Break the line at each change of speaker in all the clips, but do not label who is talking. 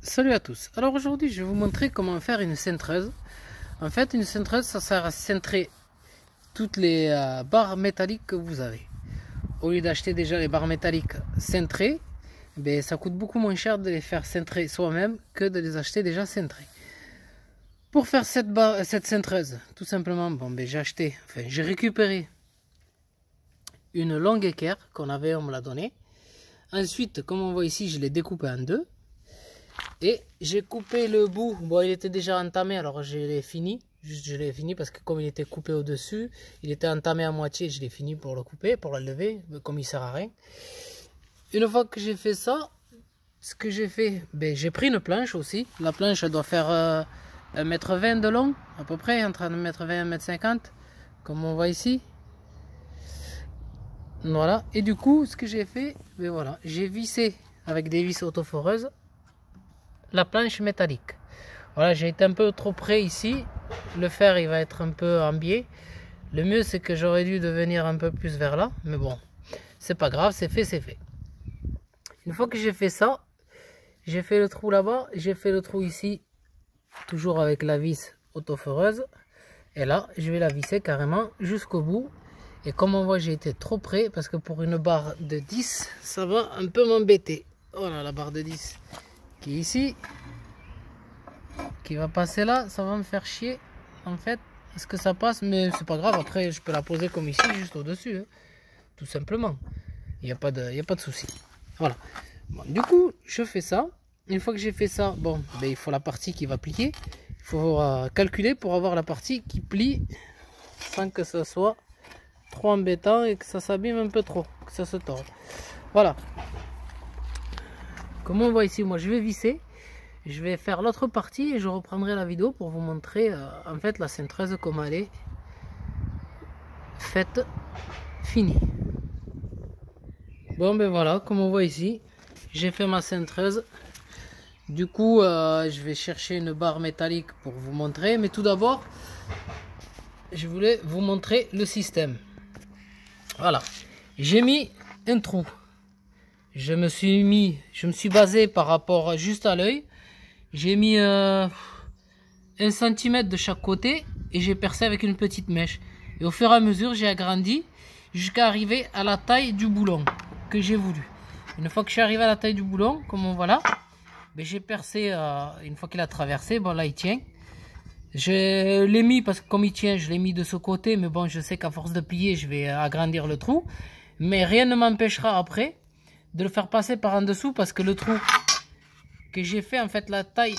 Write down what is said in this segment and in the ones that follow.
Salut à tous. Alors aujourd'hui je vais vous montrer comment faire une cintreuse. En fait une cintreuse ça sert à cintrer toutes les barres métalliques que vous avez. Au lieu d'acheter déjà les barres métalliques cintrées, ça coûte beaucoup moins cher de les faire cintrer soi-même que de les acheter déjà cintrées. Pour faire cette cintreuse, tout simplement, j'ai récupéré une longue équerre qu'on avait, on me l'a donnée. Ensuite, comme on voit ici, je l'ai découpé en deux. Et j'ai coupé le bout, bon il était déjà entamé alors je l'ai fini, je l'ai fini parce que comme il était coupé au dessus, il était entamé à moitié, je l'ai fini pour le couper, pour le lever, comme il sert à rien. Une fois que j'ai fait ça, ce que j'ai fait, j'ai pris une planche aussi, la planche elle doit faire 1,20 m de long, à peu près, entre 1,20 m et 1,50 m, comme on voit ici. Voilà, et du coup ce que j'ai fait, voilà, j'ai vissé avec des vis autoforeuses la planche métallique. Voilà, j'ai été un peu trop près ici, le fer il va être un peu en biais. Le mieux c'est que j'aurais dû venir un peu plus vers là, mais bon, c'est pas grave, c'est fait, c'est fait. Une fois que j'ai fait ça, j'ai fait le trou là-bas, j'ai fait le trou ici, toujours avec la vis autoforeuse. Et là, je vais la visser carrément jusqu'au bout. Et comme on voit, j'ai été trop près, parce que pour une barre de 10, ça va un peu m'embêter. Voilà la barre de 10 qui est ici, qui va passer là, ça va me faire chier en fait. Est-ce que ça passe? Mais c'est pas grave, après je peux la poser comme ici, juste au dessus, hein, tout simplement. Il n'y a pas de souci. Voilà. Bon, du coup, je fais ça. Une fois que j'ai fait ça, il faut la partie qui va plier. Il faut calculer pour avoir la partie qui plie sans que ce soit trop embêtant et que ça s'abîme un peu trop, que ça se tord. Voilà. Comme on voit ici, moi je vais visser. Je vais faire l'autre partie et je reprendrai la vidéo pour vous montrer en fait la cintreuse comme elle est faite, finie. Bon voilà, comme on voit ici, j'ai fait ma cintreuse. Du coup, je vais chercher une barre métallique pour vous montrer. Mais tout d'abord, je voulais vous montrer le système. Voilà, j'ai mis un trou. Je me suis basé par rapport juste à l'œil. J'ai mis 1 cm de chaque côté et j'ai percé avec une petite mèche. Et au fur et à mesure, j'ai agrandi jusqu'à arriver à la taille du boulon que j'ai voulu. Une fois que je suis arrivé à la taille du boulon, comme on voit là, j'ai percé, une fois qu'il a traversé, bon là il tient. Je l'ai mis parce que comme il tient, je l'ai mis de ce côté, mais bon je sais qu'à force de plier, je vais agrandir le trou. Mais rien ne m'empêchera après de le faire passer par en dessous parce que le trou que j'ai fait, en fait la taille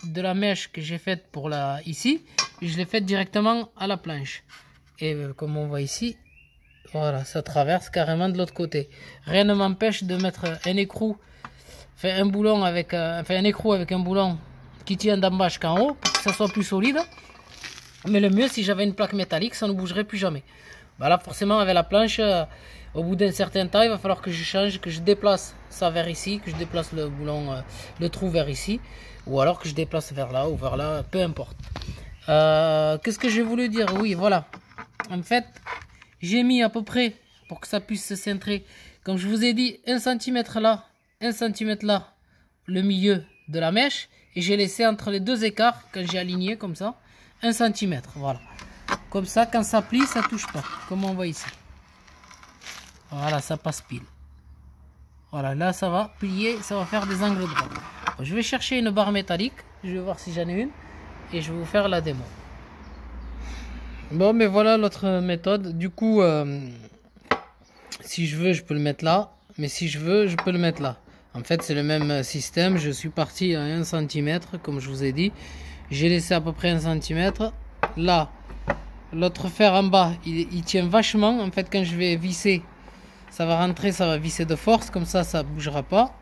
de la mèche que j'ai faite pour ici, je l'ai faite directement à la planche. Et comme on voit ici, voilà, ça traverse carrément de l'autre côté. Rien ne m'empêche de mettre un écrou, un boulon avec, un écrou avec un boulon qui tient d'en bas jusqu'en haut pour que ça soit plus solide. Mais le mieux, si j'avais une plaque métallique, ça ne bougerait plus jamais. Voilà, forcément avec la planche, au bout d'un certain temps, il va falloir que je change, que je déplace ça vers ici, que je déplace le boulon, le trou vers ici, ou alors que je déplace vers là ou vers là, peu importe. Qu'est-ce que j'ai voulu dire? Oui, voilà. En fait, j'ai mis à peu près, pour que ça puisse se cintrer, comme je vous ai dit, 1 cm là, 1 cm là, le milieu de la mèche, et j'ai laissé entre les deux écarts, quand j'ai aligné comme ça, 1 cm, voilà. Comme ça, quand ça plie, ça touche pas, comme on voit ici. Voilà, ça passe pile. Voilà, là ça va plier, ça va faire des angles droits. Bon, je vais chercher une barre métallique, je vais voir si j'en ai une, et je vais vous faire la démo. Bon, mais voilà l'autre méthode. Du coup, si je veux, je peux le mettre là, mais si je veux, je peux le mettre là. En fait, c'est le même système. Je suis parti à 1 cm, comme je vous ai dit. J'ai laissé à peu près 1 cm. Là, l'autre fer en bas, il tient vachement. En fait, quand je vais visser, ça va rentrer, ça va visser de force. Comme ça ne bougera pas.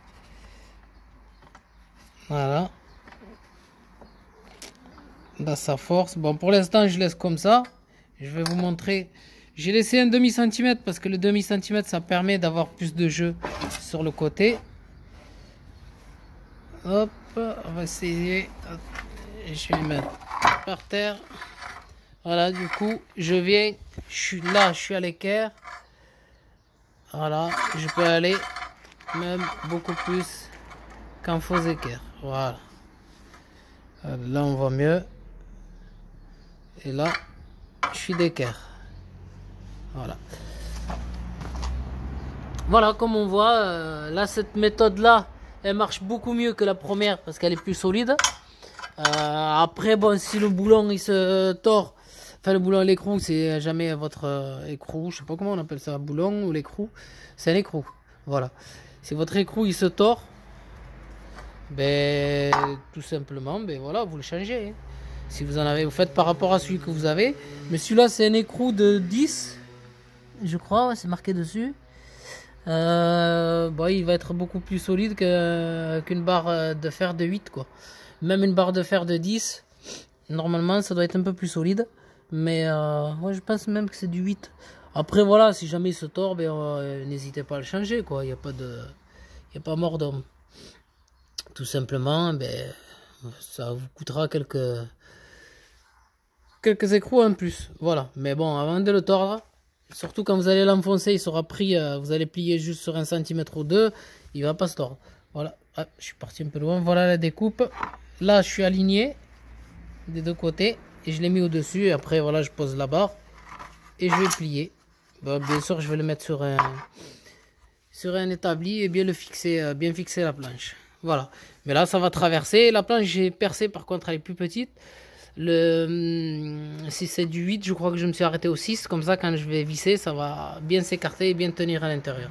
Voilà. Là, ça force. Bon, pour l'instant, je laisse comme ça. Je vais vous montrer. J'ai laissé un demi-centimètre parce que le demi-centimètre, ça permet d'avoir plus de jeu sur le côté. Hop, on va essayer. Je vais le mettre par terre. Voilà, du coup, je viens. Je suis à l'équerre. Voilà, je peux aller même beaucoup plus qu'en faux équerre. Voilà. Là on voit mieux. Et là, je suis d'équerre. Voilà. Voilà, comme on voit, là cette méthode là, elle marche beaucoup mieux que la première parce qu'elle est plus solide. Après, bon, si le boulon il se tord, enfin le boulon à l'écrou, c'est jamais votre écrou, je sais pas comment on appelle ça, boulon ou l'écrou, c'est un écrou. Voilà. Si votre écrou il se tord, ben tout simplement, ben voilà, vous le changez. Hein. Si vous en avez, vous faites par rapport à celui que vous avez. Mais celui-là, c'est un écrou de 10, je crois, c'est marqué dessus. Bon, il va être beaucoup plus solide qu'une barre de fer de 8, quoi. Même une barre de fer de 10, normalement, ça doit être un peu plus solide. Mais moi, je pense même que c'est du 8. Après, voilà, si jamais il se tord, ben, n'hésitez pas à le changer, quoi. Il n'y a pas mort d'homme. Tout simplement, ben, ça vous coûtera quelques écrous en plus. Voilà. Mais bon, avant de le tordre, surtout quand vous allez l'enfoncer, il sera pris, vous allez plier juste sur 1 cm ou 2, il va pas se tordre. Voilà. Ah, je suis parti un peu loin. Voilà la découpe. Là, je suis aligné des deux côtés et je l'ai mis au-dessus. Et après, voilà, je pose la barre et je vais plier. Bon, bien sûr, je vais le mettre sur un établi et bien le fixer, bien fixer la planche. Voilà. Mais là, ça va traverser. La planche, j'ai percé, par contre, elle est plus petite. Si c'est du 8, je crois que je me suis arrêté au 6. Comme ça, quand je vais visser, ça va bien s'écarter et bien tenir à l'intérieur.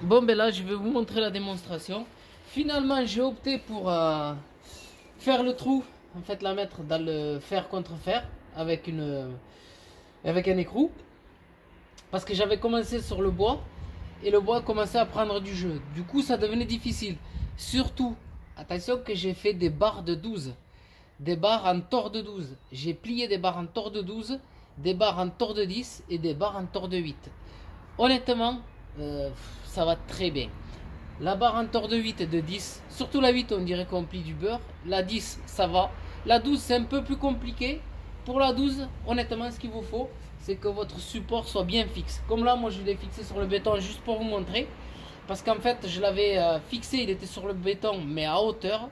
Bon, ben là, je vais vous montrer la démonstration. Finalement, j'ai opté pour faire le trou, en fait, la mettre dans le fer contre fer avec un écrou. Parce que j'avais commencé sur le bois et le bois commençait à prendre du jeu. Du coup, ça devenait difficile. Surtout, attention que j'ai fait des barres de 12. Des barres en tord de 12. J'ai plié des barres en tord de 12, des barres en tord de 10 et des barres en tord de 8. Honnêtement, ça va très bien. La barre en tord de 8 et de 10, surtout la 8, on dirait qu'on plie du beurre. La 10, ça va. La 12, c'est un peu plus compliqué. Pour la 12, honnêtement, ce qu'il vous faut, c'est que votre support soit bien fixe. Comme là, moi, je l'ai fixé sur le béton juste pour vous montrer. Parce qu'en fait, je l'avais fixé, il était sur le béton, mais à hauteur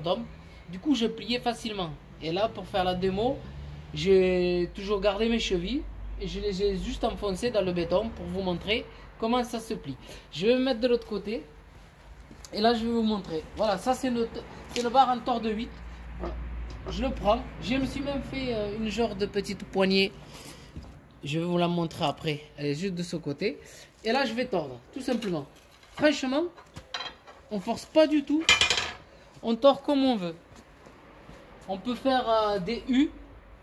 d'homme. Du coup, je pliais facilement. Et là, pour faire la démo, j'ai toujours gardé mes chevilles et je les ai juste enfoncées dans le béton pour vous montrer comment ça se plie. Je vais me mettre de l'autre côté. Et là, je vais vous montrer. Voilà, ça c'est une barre en tord de 8. Voilà. Je le prends. Je me suis même fait une genre de petite poignée. Je vais vous la montrer après. Elle est juste de ce côté. Et là, je vais tordre, tout simplement. Franchement, on force pas du tout. On tord comme on veut. On peut faire des U.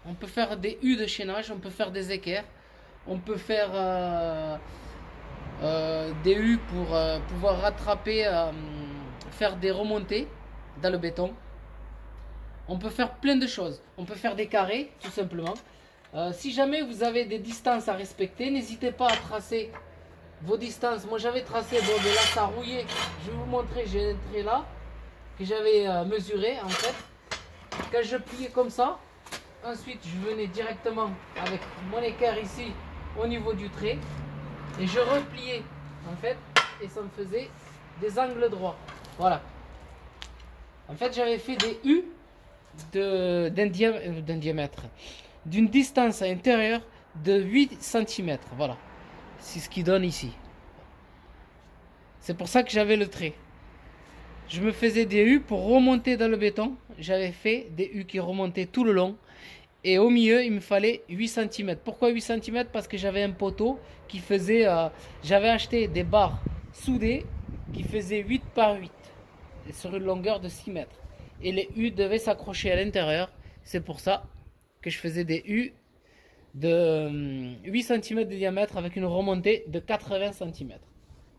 On peut faire des U de chaînage. On peut faire des équerres. On peut faire des U pour pouvoir rattraper, faire des remontées dans le béton. On peut faire plein de choses. On peut faire des carrés, tout simplement. Si jamais vous avez des distances à respecter, n'hésitez pas à tracer vos distances. Moi, j'avais tracé, bon, de là, ça rouillait. Je vais vous montrer, j'ai un trait là que j'avais mesuré, en fait. Quand je pliais comme ça, ensuite, je venais directement avec mon équerre ici, au niveau du trait. Et je repliais, en fait, et ça me faisait des angles droits. Voilà. En fait, j'avais fait des U d'un diamètre, d'une distance intérieure de 8 cm. Voilà. C'est ce qui donne ici. C'est pour ça que j'avais le trait. Je me faisais des U pour remonter dans le béton. J'avais fait des U qui remontaient tout le long. Et au milieu, il me fallait 8 cm. Pourquoi 8 cm? Parce que j'avais un poteau qui faisait... j'avais acheté des barres soudées qui faisaient 8 par 8. Sur une longueur de 6 mètres. Et les U devaient s'accrocher à l'intérieur. C'est pour ça que je faisais des U de 8 cm de diamètre avec une remontée de 80 cm.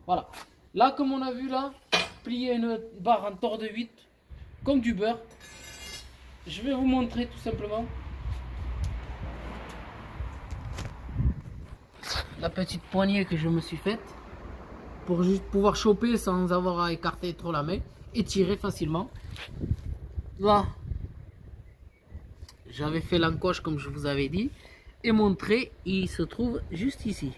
Voilà. Là, comme on a vu là, plier une barre en tord de 8 comme du beurre. Je vais vous montrer tout simplement la petite poignée que je me suis faite pour juste pouvoir choper sans avoir à écarter trop la main et tirer facilement. Là, j'avais fait l'encoche comme je vous avais dit et mon trait il se trouve juste ici.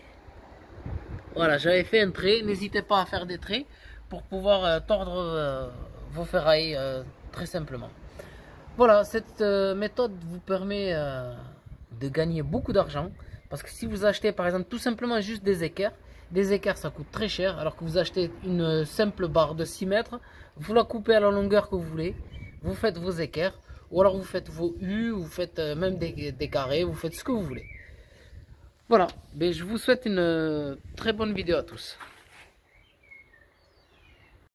Voilà, j'avais fait un trait. N'hésitez pas à faire des traits pour pouvoir tordre vos ferrailles très simplement. Voilà, cette méthode vous permet de gagner beaucoup d'argent. Parce que si vous achetez par exemple tout simplement juste des équerres ça coûte très cher. Alors que vous achetez une simple barre de 6 mètres, vous la coupez à la longueur que vous voulez. Vous faites vos équerres. Ou alors vous faites vos U, vous faites même des carrés, vous faites ce que vous voulez. Voilà, mais je vous souhaite une très bonne vidéo à tous.